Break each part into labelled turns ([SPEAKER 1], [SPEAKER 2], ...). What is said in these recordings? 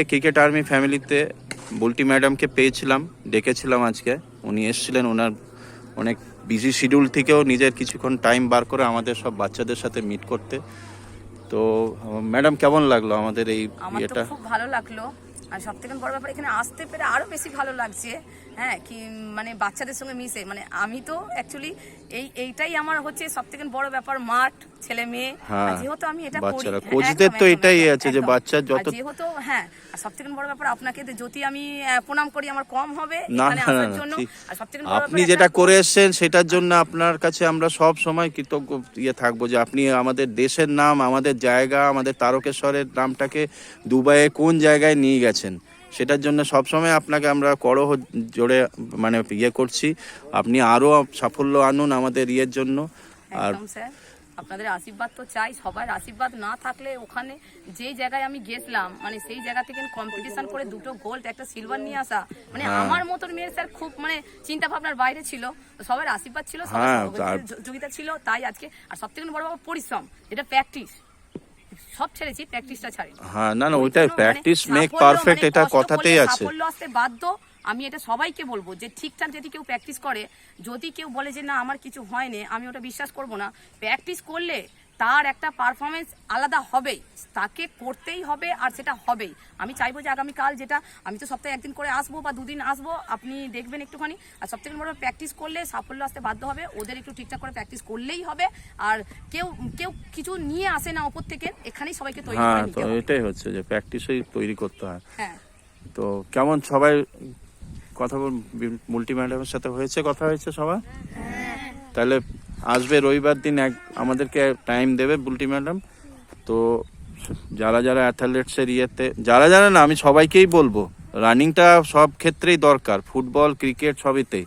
[SPEAKER 1] Cricket army ফ্যামিলিতে বুলটি ম্যাডামকে পেয়েছিলাম, ডেকেছিলাম আজকে। উনি এসেছিলেন, ওনার অনেক বিজি শিডিউল থেকেও নিজের কিছুক্ষণ টাইম বার করে আমাদের সব বাচ্চাদের সাথে মিট করতে। তো ম্যাডাম, কেমন লাগলো আমাদের এই
[SPEAKER 2] ইয়েটা? খুব ভালো লাগলো। আর সব থেকে বড় ব্যাপার, এখানে আসতে পেরে আরো বেশি ভালো লাগছে। হ্যাঁ, কি মানে বাচ্চাদের সঙ্গে মিশে, মানে আমি তো অ্যাকচুয়ালি এইটাই আমার হচ্ছে সব থেকে বড় ব্যাপার, মাঠ, ছেলে মেয়ে। যেহেতু আমি এটা করি,
[SPEAKER 1] কোচদের তো এটাই আছে যে বাচ্চা যত,
[SPEAKER 2] যেহেতু হ্যাঁ, আর সব থেকে বড় ব্যাপার আপনাকে যদি আমি প্রণাম করি আমার কম হবে এখানে আসার জন্য। আর সব থেকে বড় ব্যাপার,
[SPEAKER 1] আপনি যেটা করে এসেছেন সেটার জন্য আপনার কাছে আমরা সব সময় কৃতজ্ঞ থাকবো যে আপনি আমাদের দেশের নাম, আমাদের জায়গা, আমাদের তারকেশ্বরের নামটাকে দুবাইয়ে কোন জায়গায় নিয়ে গেছেন, সেটার জন্য সবসময় আপনাকে আমরা করো জোরে মানে করছি। আপনি আরো সাফল্য আনুন আমাদের জন্য।
[SPEAKER 2] আর আপনাদের আশীর্বাদ তো চাই, সবার আশীর্বাদ না থাকলে ওখানে যে জায়গায় আমি গেছিলাম, মানে সেই জায়গা থেকে কম্পিটিশন করে 2টো গোল্ড, একটা সিলভার নিয়ে আসা, মানে আমার মতন মেয়ে স্যার খুব মানে চিন্তা ভাবনার বাইরে ছিল। সবার আশীর্বাদ ছিল, সবার সহযোগিতা ছিল, তাই আজকে। আর সব থেকে বড় বড় পরিশ্রম, এটা প্র্যাকটিস, সব ছেড়েছি, প্র্যাকটিসটা ছাড়ি।
[SPEAKER 1] হ্যাঁ, না ওইটাই প্র্যাকটিস মেক পারফেক্ট, এটা কথাতেই আছে।
[SPEAKER 2] সাফল্য আসতে বাধ্য। আমি এটা সবাইকে বলবো যে ঠিকঠাক যদি কেউ প্র্যাকটিস করে, যদি কেউ বলে যে না আমার কিছু হয়নি, আমি ওটা বিশ্বাস করব না। প্র্যাকটিস করলে তার একটা পারফরমেন্স আলাদা হবেই, তাকে করতেই হবে, আর সেটা হবেই। আমি চাইবো যে আগামীকাল, যেটা আমি তো সপ্তাহে একদিন করে আসবো বা 2 দিন আসবো, আপনি দেখবেন একটুখানি। আর সব থেকে বড় প্র্যাকটিস করলে সাফল্য আসতে বাধ্য হবে। ওদের একটু ঠিকঠাক করে প্র্যাকটিস করলেই হবে। আর কেউ কেউ কিছু নিয়ে আসে না ওপর থেকে, এখানেই সবাইকে তৈরি করে নিতে হবে।
[SPEAKER 1] এটাই হচ্ছে যে প্র্যাকটিসই তৈরি করতে হয়।
[SPEAKER 2] হ্যাঁ।
[SPEAKER 1] তো কেমন সবাই কথা বল, বুলটি ম্যাডামের সাথে কথা হয়েছে সবার? তাহলে আসবে রবিবার দিন আমাদেরকে টাইম দেবে বুলটি ম্যাডাম। তো যারা যারা অ্যাথলেটসের যারা না, আমি সবাইকেই বলবো, রানিংটা সব ক্ষেত্রেই দরকার, ফুটবল, ক্রিকেট সবইতেই।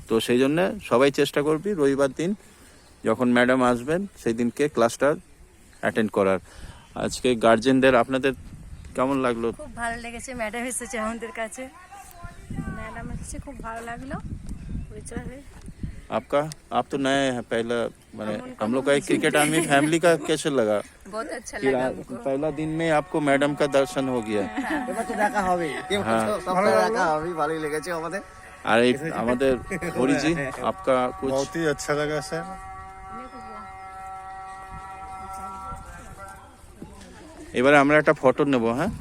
[SPEAKER 1] তো সেই জন্য সবাই চেষ্টা করবি রবিবার দিন যখন ম্যাডাম আসবেন সেই দিনকে ক্লাসটা অ্যাটেন্ড করার। আজকে গার্জেনদের আপনাদের কেমন লাগলো?
[SPEAKER 3] খুব ভালো লেগেছে, ম্যাডাম এসেছে আমাদের কাছে, ম্যাডাম এসেছে, খুব ভালো লাগলো।
[SPEAKER 1] आप तो नए हैं, पहला मैंने हम लोग का एक क्रिकेट आर्मी फैमिली का कैसे लगा?
[SPEAKER 3] बहुत अच्छा लगा हमको।
[SPEAKER 1] पहला दिन में आपको मैडम का दर्शन हो गया।
[SPEAKER 4] ভালোই লেগেছে আমাদের।
[SPEAKER 1] আর এই আমাদের হরিজি, आपका कुछ?
[SPEAKER 5] बहुत ही अच्छा लगा सर।
[SPEAKER 1] এবারে আমরা একটা ফটো নেব। হ্যাঁ।